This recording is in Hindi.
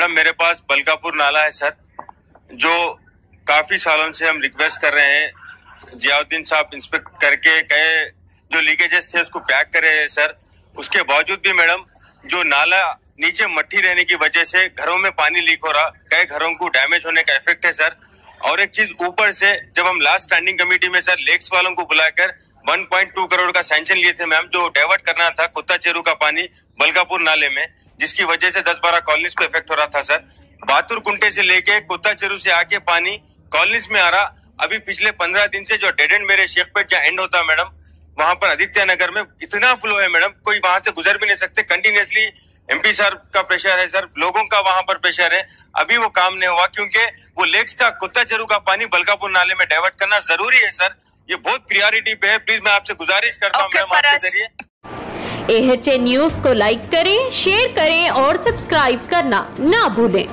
मैडम मेरे पास बलकापुर नाला है सर, जो काफी सालों से हम रिक्वेस्ट कर रहे हैं। जियाउद्दीन साहब इंस्पेक्ट करके कहे जो लीकेजेस थे उसको पैक करे सर। उसके बावजूद भी मैडम जो नाला नीचे मट्टी रहने की वजह से घरों में पानी लीक हो रहा, कई घरों को डैमेज होने का इफेक्ट है सर। और एक चीज ऊपर से जब हम लास्ट स्टैंडिंग कमेटी में सर लेक्स वालों को बुलाकर 1.2 करोड़ का सैंक्शन लिए थे मैम, जो डाइवर्ट करना था कुत्ता चेरू का पानी बलकापुर नाले में, जिसकी वजह से 10-12 कॉलोनीज को इफेक्ट हो रहा था सर। बातुर कुंटे से लेके कुत्ता चेरू से आके पानी कॉलोनीज में आ रहा। अभी पिछले 15 दिन से जो डेड एंड मेरे शेखपेट जहाँ एंड होता है मैडम, वहां पर आदित्य नगर में इतना फ्लो है मैडम, कोई वहां से गुजर भी नहीं सकते। कंटिन्यूसली एमपी सर का प्रेशर है सर, लोगों का वहां पर प्रेशर है। अभी वो काम नहीं हुआ क्योंकि वो लेक्स का कुत्ता चेरू का पानी बलकापुर नाले में डाइवर्ट करना जरूरी है सर। ये बहुत प्रियोरिटी पे है। प्लीज मैं आपसे गुजारिश करता हूँ मैम आपके जरिए। AHA न्यूज को लाइक करें, शेयर करें और सब्सक्राइब करना ना भूलें।